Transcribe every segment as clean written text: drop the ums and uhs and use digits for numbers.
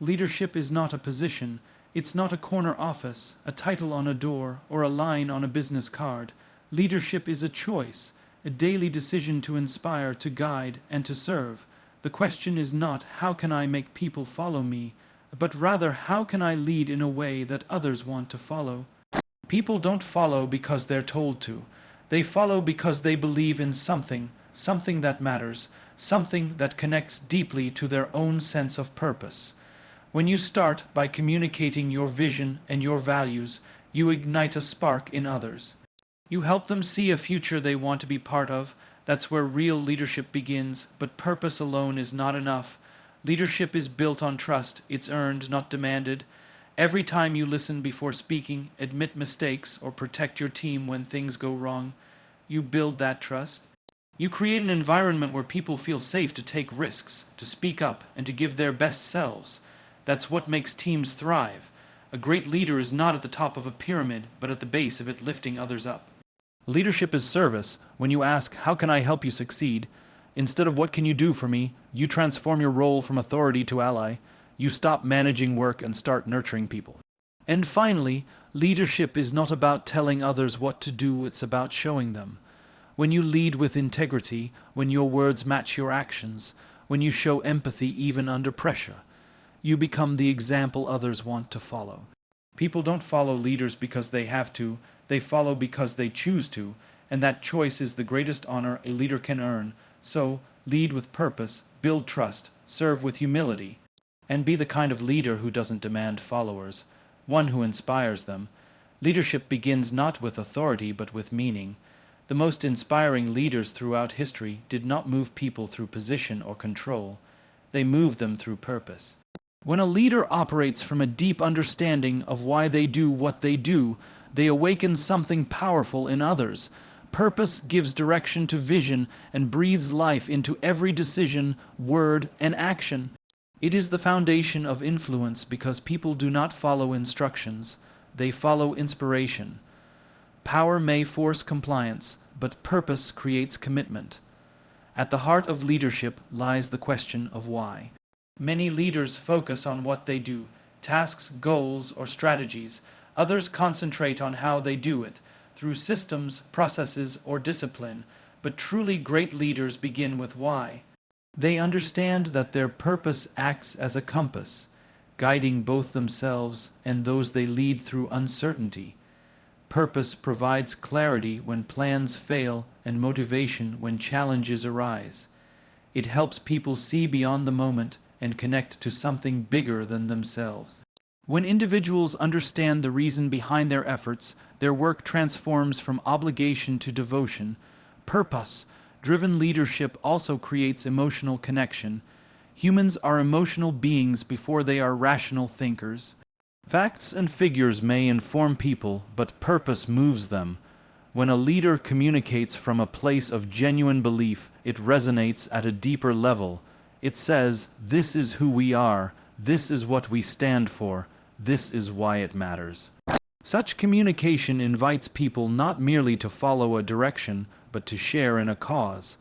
Leadership is not a position. It's not a corner office, a title on a door, or a line on a business card. Leadership is a choice, a daily decision to inspire, to guide, and to serve. The question is not, how can I make people follow me, but rather, how can I lead in a way that others want to follow? People don't follow because they're told to. They follow because they believe in something, something that matters, something that connects deeply to their own sense of purpose. When you start by communicating your vision and your values, you ignite a spark in others. You help them see a future they want to be part of. That's where real leadership begins, but purpose alone is not enough. Leadership is built on trust. It's earned, not demanded. Every time you listen before speaking, admit mistakes, or protect your team when things go wrong, you build that trust. You create an environment where people feel safe to take risks, to speak up, and to give their best selves. That's what makes teams thrive. A great leader is not at the top of a pyramid, but at the base of it, lifting others up. Leadership is service. When you ask, how can I help you succeed? Instead of what can you do for me, you transform your role from authority to ally. You stop managing work and start nurturing people. And finally, leadership is not about telling others what to do, it's about showing them. When you lead with integrity, when your words match your actions, when you show empathy even under pressure, you become the example others want to follow. People don't follow leaders because they have to, they follow because they choose to, and that choice is the greatest honor a leader can earn. So, lead with purpose, build trust, serve with humility, and be the kind of leader who doesn't demand followers, one who inspires them. Leadership begins not with authority but with meaning. The most inspiring leaders throughout history did not move people through position or control. They moved them through purpose. When a leader operates from a deep understanding of why they do what they do, they awaken something powerful in others. Purpose gives direction to vision and breathes life into every decision, word, and action. It is the foundation of influence because people do not follow instructions, they follow inspiration. Power may force compliance, but purpose creates commitment. At the heart of leadership lies the question of why. Many leaders focus on what they do, tasks, goals, or strategies. Others concentrate on how they do it, through systems, processes, or discipline. But truly great leaders begin with why. They understand that their purpose acts as a compass, guiding both themselves and those they lead through uncertainty. Purpose provides clarity when plans fail and motivation when challenges arise. It helps people see beyond the moment and connect to something bigger than themselves. When individuals understand the reason behind their efforts, their work transforms from obligation to devotion. Purpose-driven leadership also creates emotional connection. Humans are emotional beings before they are rational thinkers. Facts and figures may inform people, but purpose moves them. When a leader communicates from a place of genuine belief, it resonates at a deeper level. It says, this is who we are, this is what we stand for, this is why it matters. Such communication invites people not merely to follow a direction, but to share in a cause.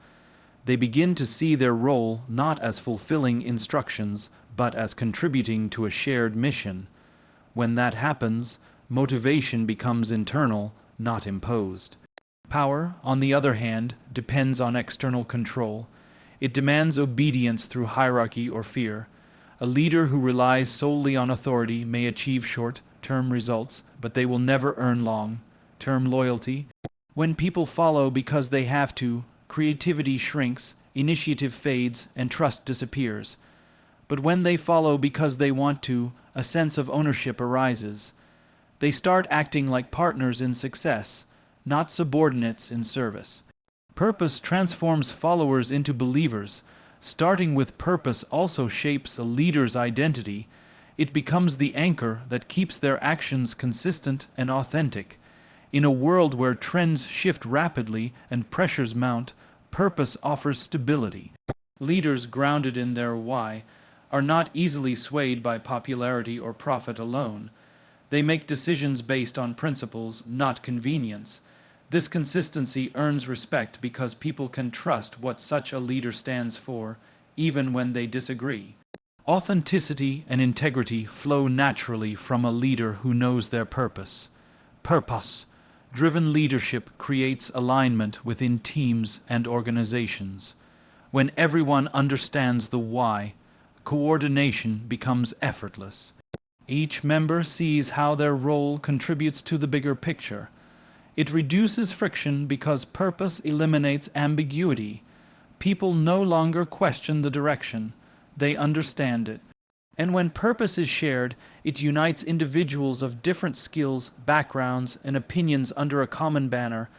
They begin to see their role not as fulfilling instructions, but as contributing to a shared mission. When that happens, motivation becomes internal, not imposed. Power, on the other hand, depends on external control. It demands obedience through hierarchy or fear. A leader who relies solely on authority may achieve short-term results, but they will never earn long-term loyalty. When people follow because they have to, creativity shrinks, initiative fades, and trust disappears. But when they follow because they want to, a sense of ownership arises. They start acting like partners in success, not subordinates in service. Purpose transforms followers into believers. Starting with purpose also shapes a leader's identity. It becomes the anchor that keeps their actions consistent and authentic. In a world where trends shift rapidly and pressures mount, purpose offers stability. Leaders grounded in their why are not easily swayed by popularity or profit alone. They make decisions based on principles, not convenience. This consistency earns respect because people can trust what such a leader stands for, even when they disagree. Authenticity and integrity flow naturally from a leader who knows their purpose. Purpose-driven leadership creates alignment within teams and organizations. When everyone understands the why, coordination becomes effortless. Each member sees how their role contributes to the bigger picture. It reduces friction because purpose eliminates ambiguity. People no longer question the direction, they understand it. And when purpose is shared, it unites individuals of different skills, backgrounds, and opinions under a common banner.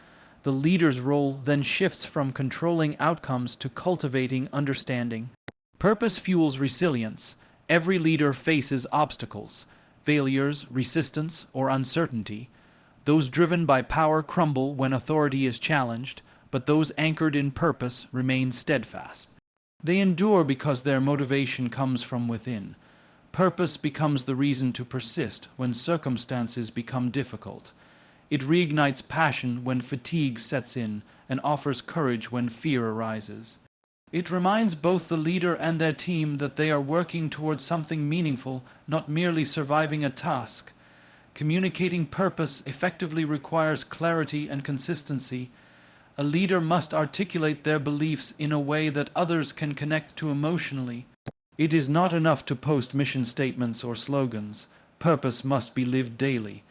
The leader's role then shifts from controlling outcomes to cultivating understanding. Purpose fuels resilience. Every leader faces obstacles, failures, resistance, or uncertainty. Those driven by power crumble when authority is challenged, but those anchored in purpose remain steadfast. They endure because their motivation comes from within. Purpose becomes the reason to persist when circumstances become difficult. It reignites passion when fatigue sets in and offers courage when fear arises. It reminds both the leader and their team that they are working towards something meaningful, not merely surviving a task. Communicating purpose effectively requires clarity and consistency. A leader must articulate their beliefs in a way that others can connect to emotionally. It is not enough to post mission statements or slogans. Purpose must be lived daily.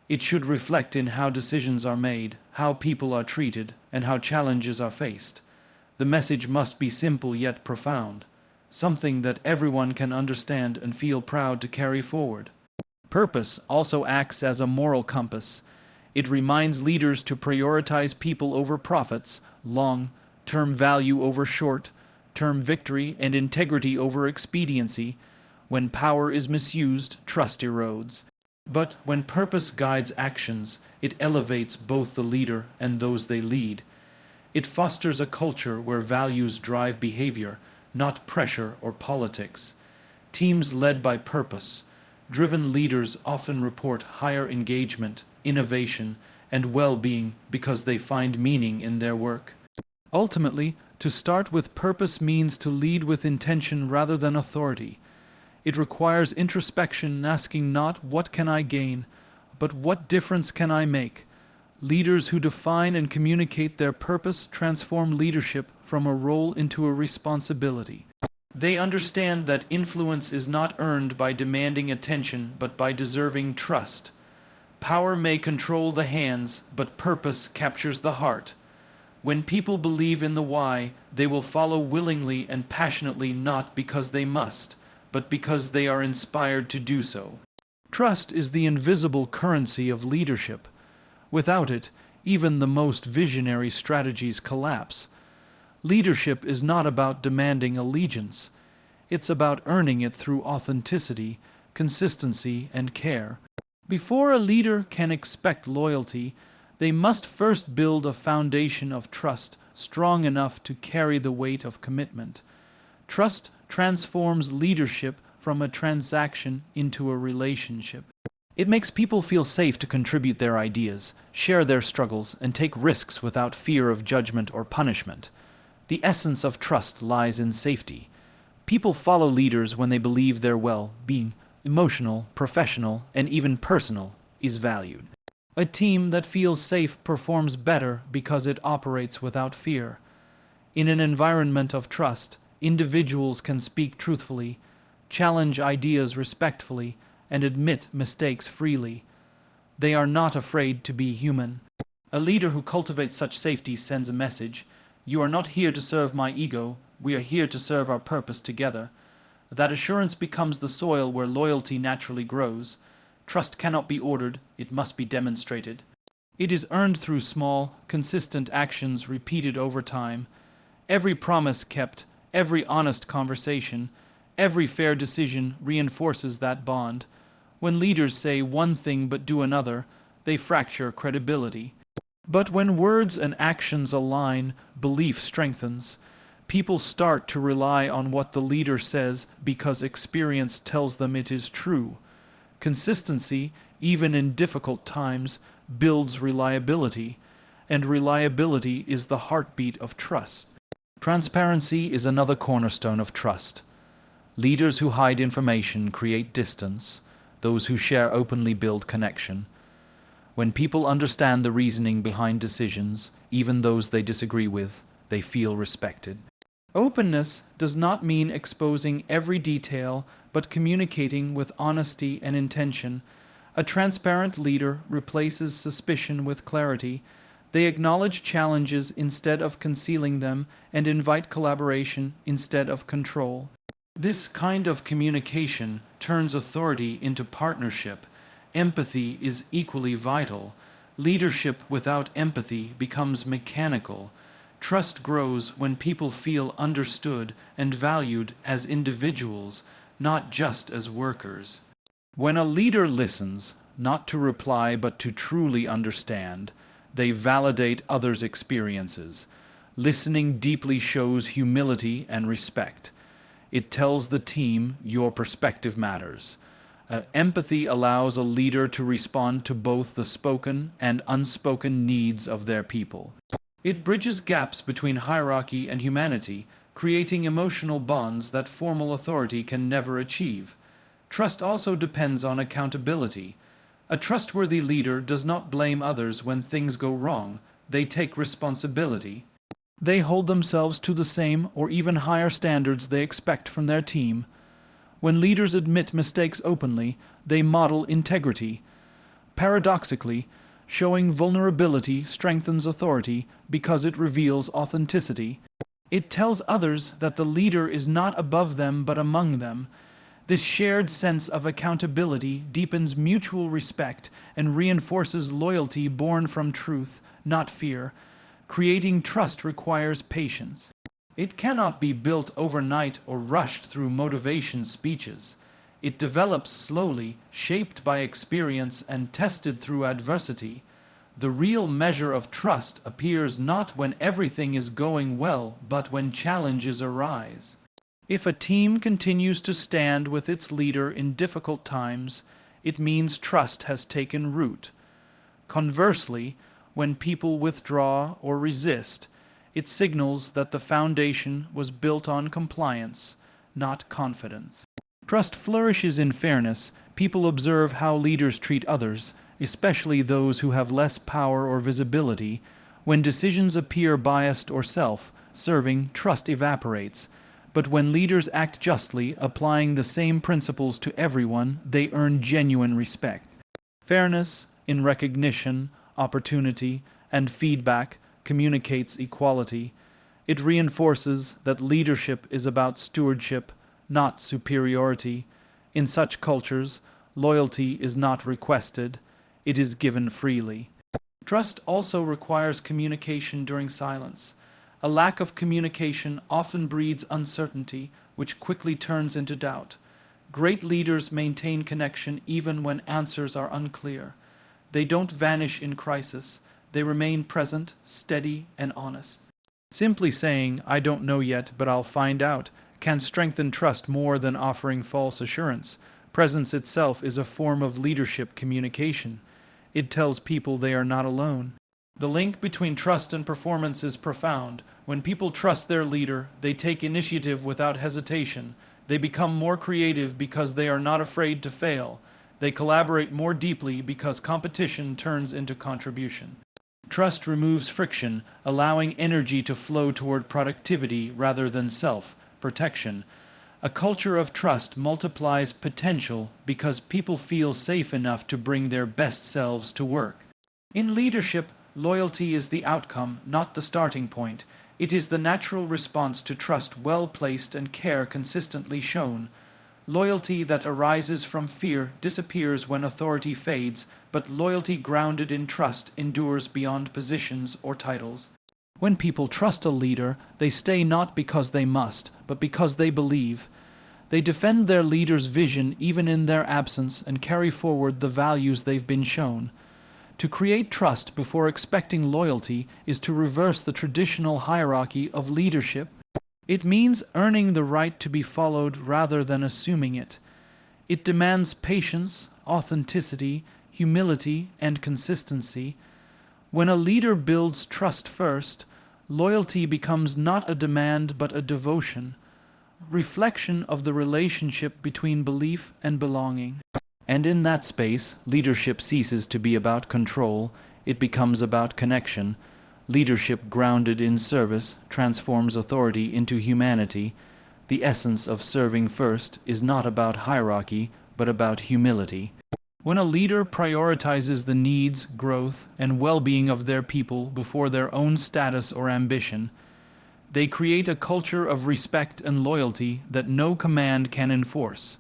It should reflect in how decisions are made, how people are treated, and how challenges are faced. The message must be simple yet profound, something that everyone can understand and feel proud to carry forward. Purpose also acts as a moral compass. It reminds leaders to prioritize people over profits, long-term value over short-term victory, and integrity over expediency. When power is misused, trust erodes. But when purpose guides actions, it elevates both the leader and those they lead. It fosters a culture where values drive behavior, not pressure or politics. Teams led by purpose-driven leaders often report higher engagement, innovation, and well-being because they find meaning in their work. Ultimately, to start with purpose means to lead with intention rather than authority. It requires introspection, asking not what can I gain, but what difference can I make. Leaders who define and communicate their purpose transform leadership from a role into a responsibility. They understand that influence is not earned by demanding attention, but by deserving trust. Power may control the hands, but purpose captures the heart. When people believe in the why, they will follow willingly and passionately, not because they must, but because they are inspired to do so. Trust is the invisible currency of leadership. Without it, even the most visionary strategies collapse. Leadership is not about demanding allegiance. It's about earning it through authenticity, consistency, and care. Before a leader can expect loyalty, they must first build a foundation of trust strong enough to carry the weight of commitment. Trust transforms leadership from a transaction into a relationship. It makes people feel safe to contribute their ideas, share their struggles, and take risks without fear of judgment or punishment. The essence of trust lies in safety. People follow leaders when they believe their well-being, emotional, professional, and even personal, is valued. A team that feels safe performs better because it operates without fear. In an environment of trust, individuals can speak truthfully, challenge ideas respectfully, and admit mistakes freely. They are not afraid to be human. A leader who cultivates such safety sends a message: you are not here to serve my ego, we are here to serve our purpose together. That assurance becomes the soil where loyalty naturally grows. Trust cannot be ordered, it must be demonstrated. It is earned through small, consistent actions repeated over time. Every promise kept, every honest conversation, every fair decision reinforces that bond. When leaders say one thing but do another, they fracture credibility. But when words and actions align, belief strengthens. People start to rely on what the leader says because experience tells them it is true. Consistency, even in difficult times, builds reliability, and reliability is the heartbeat of trust. Transparency is another cornerstone of trust. Leaders who hide information create distance. Those who share openly build connection. When people understand the reasoning behind decisions, even those they disagree with, they feel respected. Openness does not mean exposing every detail, but communicating with honesty and intention. A transparent leader replaces suspicion with clarity. They acknowledge challenges instead of concealing them and invite collaboration instead of control. This kind of communication turns authority into partnership. Empathy is equally vital. Leadership without empathy becomes mechanical. Trust grows when people feel understood and valued as individuals, not just as workers. When a leader listens, not to reply but to truly understand, they validate others' experiences. Listening deeply shows humility and respect. It tells the team your perspective matters. Empathy allows a leader to respond to both the spoken and unspoken needs of their people. It bridges gaps between hierarchy and humanity, creating emotional bonds that formal authority can never achieve. Trust also depends on accountability. A trustworthy leader does not blame others when things go wrong. They take responsibility. They hold themselves to the same or even higher standards they expect from their team. When leaders admit mistakes openly, they model integrity. Paradoxically, showing vulnerability strengthens authority because it reveals authenticity. It tells others that the leader is not above them but among them. This shared sense of accountability deepens mutual respect and reinforces loyalty born from truth, not fear. Creating trust requires patience. It cannot be built overnight or rushed through motivation speeches. It develops slowly, shaped by experience and tested through adversity. The real measure of trust appears not when everything is going well, but when challenges arise. If a team continues to stand with its leader in difficult times, it means trust has taken root. Conversely, when people withdraw or resist, it signals that the foundation was built on compliance, not confidence. Trust flourishes in fairness. People observe how leaders treat others, especially those who have less power or visibility. When decisions appear biased or self-serving, trust evaporates. But when leaders act justly, applying the same principles to everyone, they earn genuine respect. Fairness in recognition, opportunity, and feedback communicates equality. It reinforces that leadership is about stewardship, not superiority. In such cultures, loyalty is not requested, it is given freely. Trust also requires communication during silence. A lack of communication often breeds uncertainty, which quickly turns into doubt. Great leaders maintain connection even when answers are unclear. They don't vanish in crisis. They remain present, steady, and honest. Simply saying, "I don't know yet, but I'll find out," can strengthen trust more than offering false assurance. Presence itself is a form of leadership communication. It tells people they are not alone. The link between trust and performance is profound. When people trust their leader, they take initiative without hesitation. They become more creative because they are not afraid to fail. They collaborate more deeply because competition turns into contribution. Trust removes friction, allowing energy to flow toward productivity rather than self-protection. A culture of trust multiplies potential because people feel safe enough to bring their best selves to work. In leadership, loyalty is the outcome, not the starting point. It is the natural response to trust well placed and care consistently shown. Loyalty that arises from fear disappears when authority fades, but loyalty grounded in trust endures beyond positions or titles. When people trust a leader, they stay not because they must, but because they believe. They defend their leader's vision even in their absence and carry forward the values they've been shown. To create trust before expecting loyalty is to reverse the traditional hierarchy of leadership. It means earning the right to be followed rather than assuming it. It demands patience, authenticity, humility, and consistency. When a leader builds trust first, loyalty becomes not a demand but a devotion. reflection of the relationship between belief and belonging. And in that space, leadership ceases to be about control, it becomes about connection. Leadership grounded in service transforms authority into humanity. The essence of serving first is not about hierarchy, but about humility. When a leader prioritizes the needs, growth, and well-being of their people before their own status or ambition, they create a culture of respect and loyalty that no command can enforce.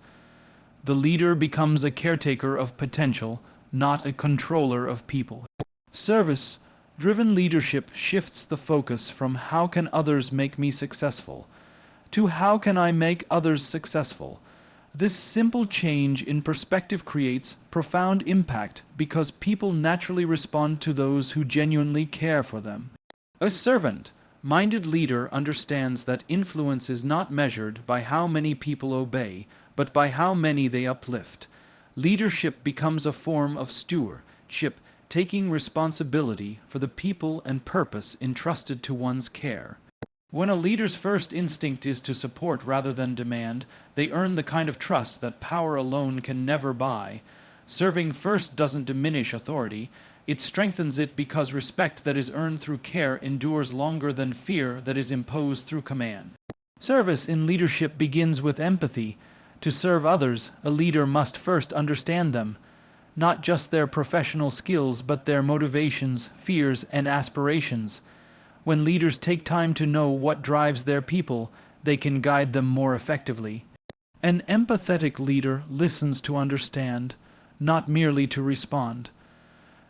The leader becomes a caretaker of potential, not a controller of people. Service-driven leadership shifts the focus from how can others make me successful to how can I make others successful. This simple change in perspective creates profound impact because people naturally respond to those who genuinely care for them. A servant-minded leader understands that influence is not measured by how many people obey, but by how many they uplift. Leadership becomes a form of stewardship, taking responsibility for the people and purpose entrusted to one's care. When a leader's first instinct is to support rather than demand, they earn the kind of trust that power alone can never buy. Serving first doesn't diminish authority, it strengthens it because respect that is earned through care endures longer than fear that is imposed through command. Service in leadership begins with empathy. To serve others, a leader must first understand them, not just their professional skills but their motivations, fears, and aspirations. When leaders take time to know what drives their people, they can guide them more effectively. An empathetic leader listens to understand, not merely to respond.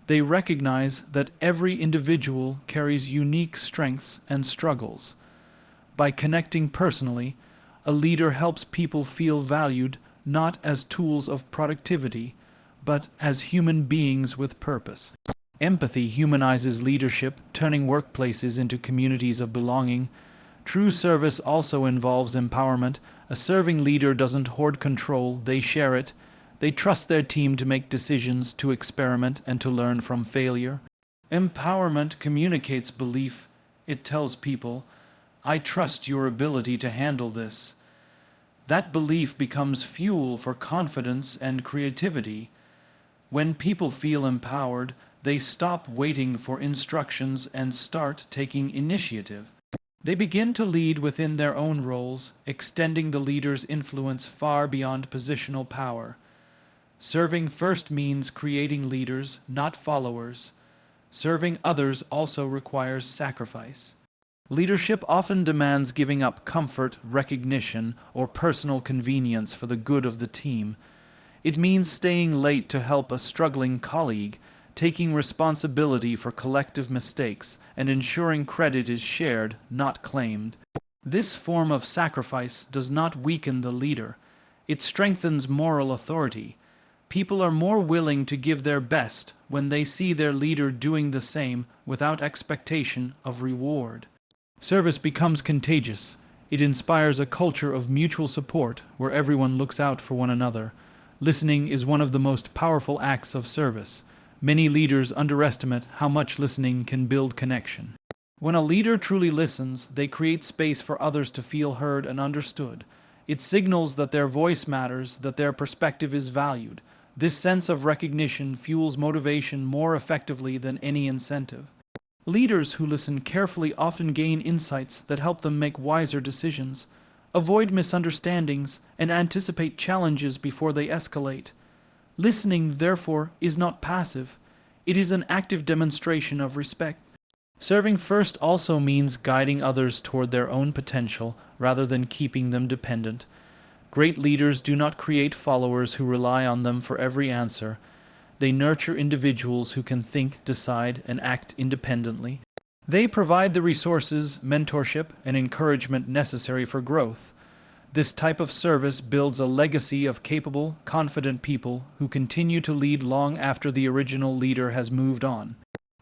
They recognize that every individual carries unique strengths and struggles. By connecting personally, a leader helps people feel valued not as tools of productivity, but as human beings with purpose. Empathy humanizes leadership, turning workplaces into communities of belonging. True service also involves empowerment. A serving leader doesn't hoard control, they share it. They trust their team to make decisions, to experiment, and to learn from failure. Empowerment communicates belief. It tells people, I trust your ability to handle this. That belief becomes fuel for confidence and creativity. When people feel empowered, they stop waiting for instructions and start taking initiative. They begin to lead within their own roles, extending the leader's influence far beyond positional power. Serving first means creating leaders, not followers. Serving others also requires sacrifice. Leadership often demands giving up comfort, recognition, or personal convenience for the good of the team. It means staying late to help a struggling colleague, taking responsibility for collective mistakes, and ensuring credit is shared, not claimed. This form of sacrifice does not weaken the leader. It strengthens moral authority. People are more willing to give their best when they see their leader doing the same without expectation of reward. Service becomes contagious. It inspires a culture of mutual support where everyone looks out for one another. Listening is one of the most powerful acts of service. Many leaders underestimate how much listening can build connection. When a leader truly listens, they create space for others to feel heard and understood. It signals that their voice matters, that their perspective is valued. This sense of recognition fuels motivation more effectively than any incentive. Leaders who listen carefully often gain insights that help them make wiser decisions, avoid misunderstandings, and anticipate challenges before they escalate. Listening, therefore, is not passive. It is an active demonstration of respect. Serving first also means guiding others toward their own potential rather than keeping them dependent. Great leaders do not create followers who rely on them for every answer. They nurture individuals who can think, decide, and act independently. They provide the resources, mentorship, and encouragement necessary for growth. This type of service builds a legacy of capable, confident people who continue to lead long after the original leader has moved on.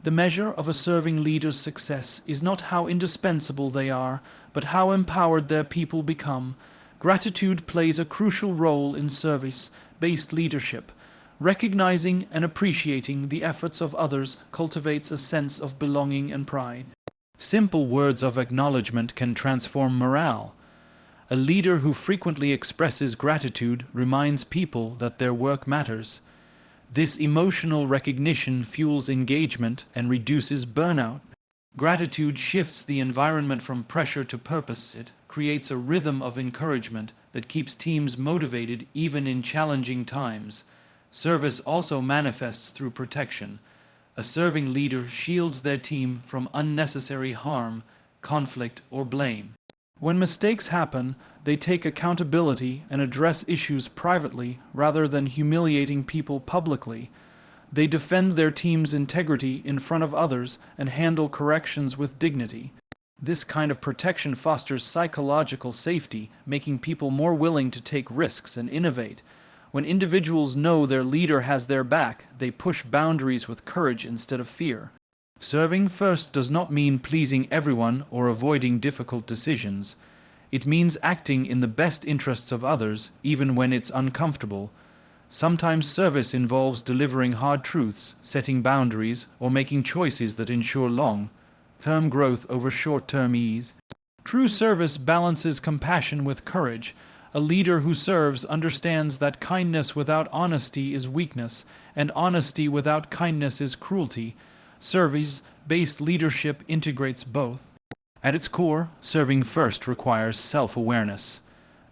The measure of a serving leader's success is not how indispensable they are, but how empowered their people become. Gratitude plays a crucial role in service-based leadership. Recognizing and appreciating the efforts of others cultivates a sense of belonging and pride. Simple words of acknowledgement can transform morale. A leader who frequently expresses gratitude reminds people that their work matters. This emotional recognition fuels engagement and reduces burnout. Gratitude shifts the environment from pressure to purpose. It creates a rhythm of encouragement that keeps teams motivated even in challenging times. Service also manifests through protection. A serving leader shields their team from unnecessary harm, conflict, or blame. When mistakes happen, they take accountability and address issues privately rather than humiliating people publicly. They defend their team's integrity in front of others and handle corrections with dignity. This kind of protection fosters psychological safety, making people more willing to take risks and innovate. When individuals know their leader has their back, they push boundaries with courage instead of fear. Serving first does not mean pleasing everyone or avoiding difficult decisions. It means acting in the best interests of others, even when it's uncomfortable. Sometimes service involves delivering hard truths, setting boundaries, or making choices that ensure long-term growth over short-term ease. True service balances compassion with courage. A leader who serves understands that kindness without honesty is weakness, and honesty without kindness is cruelty. Service-based leadership integrates both. At its core, serving first requires self-awareness.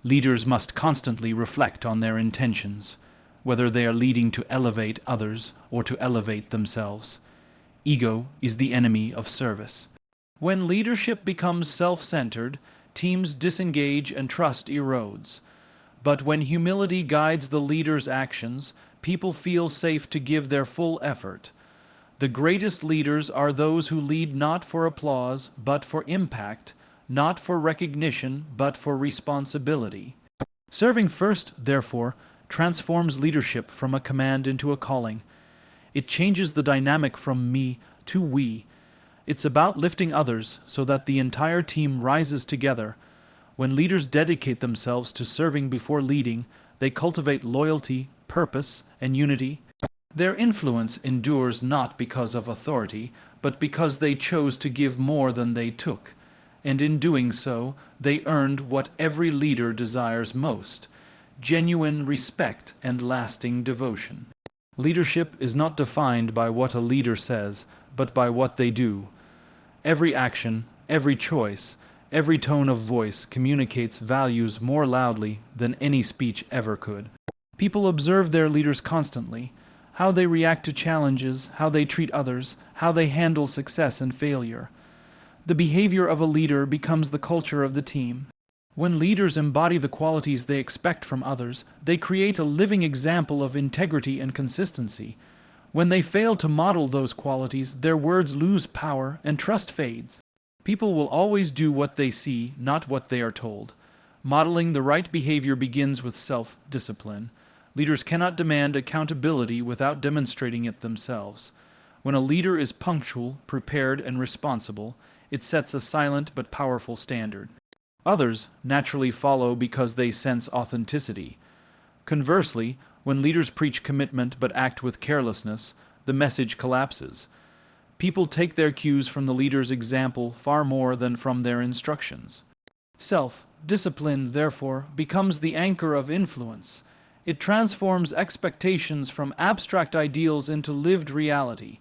Leaders must constantly reflect on their intentions, whether they are leading to elevate others or to elevate themselves. Ego is the enemy of service. When leadership becomes self-centered, teams disengage and trust erodes. But when humility guides the leader's actions, people feel safe to give their full effort. The greatest leaders are those who lead not for applause, but for impact, not for recognition, but for responsibility. Serving first, therefore, transforms leadership from a command into a calling. It changes the dynamic from me to we. It's about lifting others so that the entire team rises together. When leaders dedicate themselves to serving before leading, they cultivate loyalty, purpose, and unity. Their influence endures not because of authority, but because they chose to give more than they took. And in doing so, they earned what every leader desires most: genuine respect and lasting devotion. Leadership is not defined by what a leader says, but by what they do. Every action, every choice, every tone of voice communicates values more loudly than any speech ever could. People observe their leaders constantly: how they react to challenges, how they treat others, how they handle success and failure. The behavior of a leader becomes the culture of the team. When leaders embody the qualities they expect from others, they create a living example of integrity and consistency. When they fail to model those qualities, their words lose power and trust fades. People will always do what they see, not what they are told. Modeling the right behavior begins with self-discipline. Leaders cannot demand accountability without demonstrating it themselves. When a leader is punctual, prepared, and responsible, it sets a silent but powerful standard. Others naturally follow because they sense authenticity. Conversely, when leaders preach commitment but act with carelessness, the message collapses. People take their cues from the leader's example far more than from their instructions. Self-discipline, therefore, becomes the anchor of influence. It transforms expectations from abstract ideals into lived reality.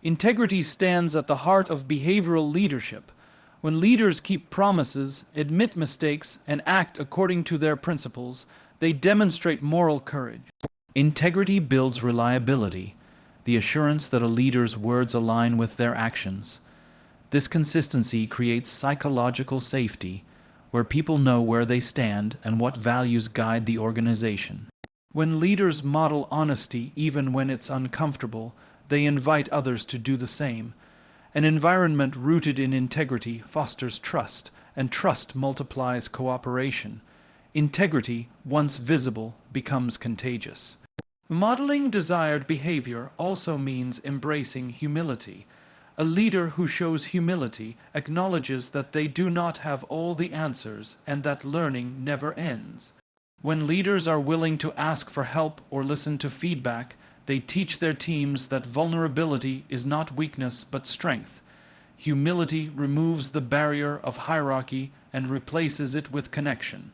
Integrity stands at the heart of behavioral leadership. When leaders keep promises, admit mistakes, and act according to their principles, they demonstrate moral courage. Integrity builds reliability, the assurance that a leader's words align with their actions. This consistency creates psychological safety, where people know where they stand and what values guide the organization. When leaders model honesty even when it's uncomfortable, they invite others to do the same. An environment rooted in integrity fosters trust, and trust multiplies cooperation. Integrity, once visible, becomes contagious. Modeling desired behavior also means embracing humility. A leader who shows humility acknowledges that they do not have all the answers and that learning never ends. When leaders are willing to ask for help or listen to feedback, they teach their teams that vulnerability is not weakness but strength. Humility removes the barrier of hierarchy and replaces it with connection.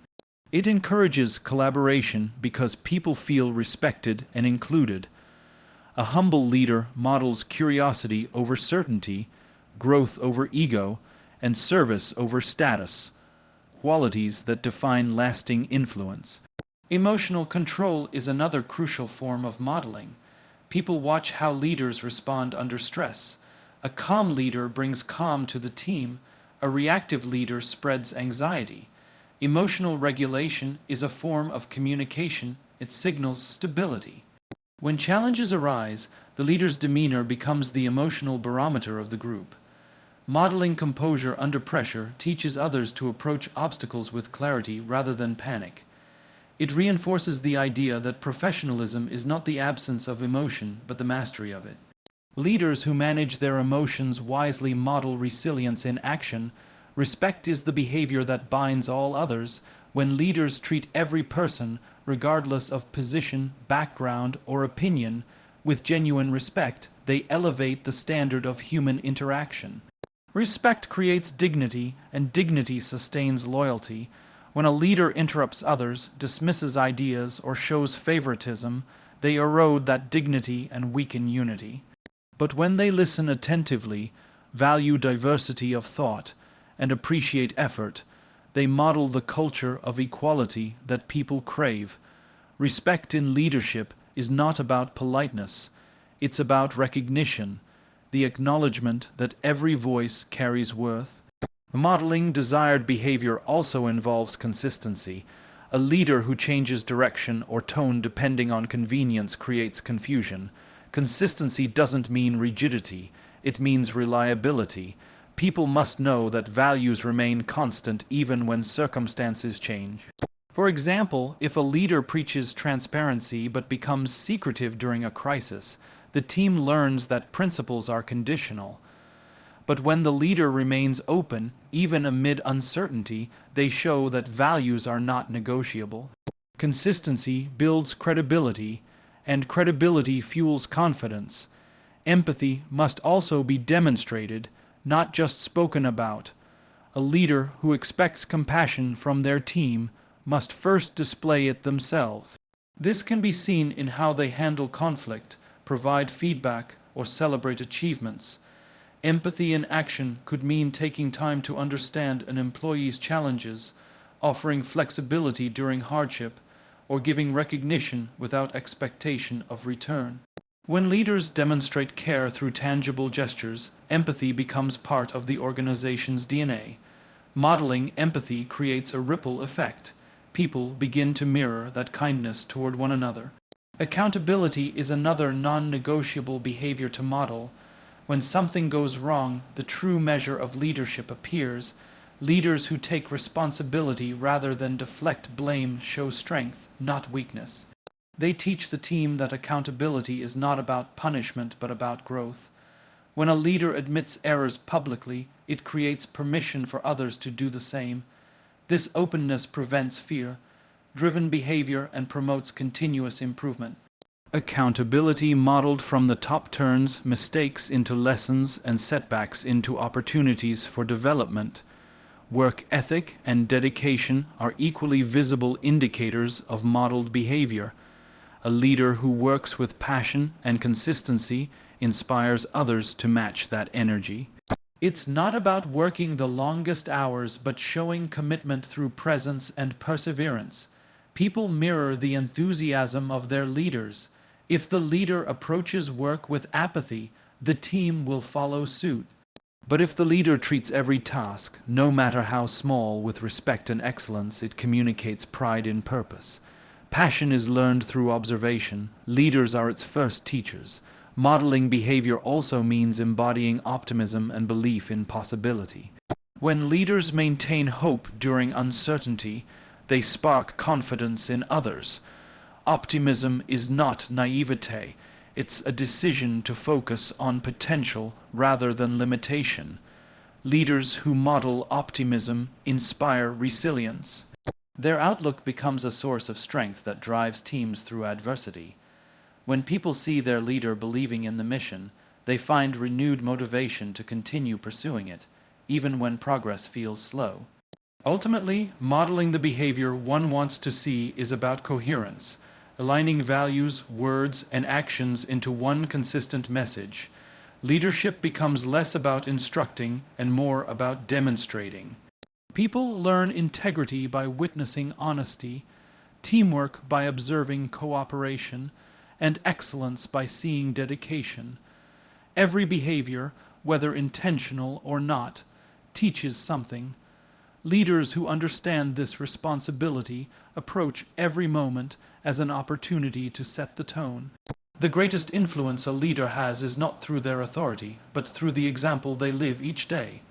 It encourages collaboration because people feel respected and included. A humble leader models curiosity over certainty, growth over ego, and service over status, qualities that define lasting influence. Emotional control is another crucial form of modeling. People watch how leaders respond under stress. A calm leader brings calm to the team. A reactive leader spreads anxiety. Emotional regulation is a form of communication. It signals stability. When challenges arise, the leader's demeanor becomes the emotional barometer of the group. Modeling composure under pressure teaches others to approach obstacles with clarity rather than panic. It reinforces the idea that professionalism is not the absence of emotion, but the mastery of it. Leaders who manage their emotions wisely model resilience in action. Respect is the behavior that binds all others. When leaders treat every person, regardless of position, background, or opinion, with genuine respect, they elevate the standard of human interaction. Respect creates dignity, and dignity sustains loyalty. When a leader interrupts others, dismisses ideas, or shows favoritism, they erode that dignity and weaken unity. But when they listen attentively, value diversity of thought, and appreciate effort, they model the culture of equality that people crave. Respect in leadership is not about politeness, it's about recognition, the acknowledgement that every voice carries worth. Modeling desired behavior also involves consistency. A leader who changes direction or tone depending on convenience creates confusion. Consistency doesn't mean rigidity, it means reliability. People must know that values remain constant even when circumstances change. For example, if a leader preaches transparency but becomes secretive during a crisis, the team learns that principles are conditional. But when the leader remains open, even amid uncertainty, they show that values are not negotiable. Consistency builds credibility, and credibility fuels confidence. Empathy must also be demonstrated, not just spoken about. A leader who expects compassion from their team must first display it themselves. This can be seen in how they handle conflict, provide feedback, or celebrate achievements. Empathy in action could mean taking time to understand an employee's challenges, offering flexibility during hardship, or giving recognition without expectation of return. When leaders demonstrate care through tangible gestures, empathy becomes part of the organization's DNA. Modeling empathy creates a ripple effect. People begin to mirror that kindness toward one another. Accountability is another non-negotiable behavior to model. When something goes wrong, the true measure of leadership appears. Leaders who take responsibility rather than deflect blame show strength, not weakness. They teach the team that accountability is not about punishment but about growth. When a leader admits errors publicly, it creates permission for others to do the same. This openness prevents fear-driven behavior and promotes continuous improvement. Accountability modeled from the top turns mistakes into lessons and setbacks into opportunities for development. Work ethic and dedication are equally visible indicators of modeled behavior. A leader who works with passion and consistency inspires others to match that energy. It's not about working the longest hours, but showing commitment through presence and perseverance. People mirror the enthusiasm of their leaders. If the leader approaches work with apathy, the team will follow suit. But if the leader treats every task, no matter how small, with respect and excellence, it communicates pride in purpose. Passion is learned through observation. Leaders are its first teachers. Modeling behavior also means embodying optimism and belief in possibility. When leaders maintain hope during uncertainty, they spark confidence in others. Optimism is not naivete. It's a decision to focus on potential rather than limitation. Leaders who model optimism inspire resilience. Their outlook becomes a source of strength that drives teams through adversity. When people see their leader believing in the mission, they find renewed motivation to continue pursuing it, even when progress feels slow. Ultimately, modeling the behavior one wants to see is about coherence, aligning values, words, and actions into one consistent message. Leadership becomes less about instructing and more about demonstrating. People learn integrity by witnessing honesty, teamwork by observing cooperation, and excellence by seeing dedication. Every behavior, whether intentional or not, teaches something. Leaders who understand this responsibility approach every moment as an opportunity to set the tone. The greatest influence a leader has is not through their authority, but through the example they live each day.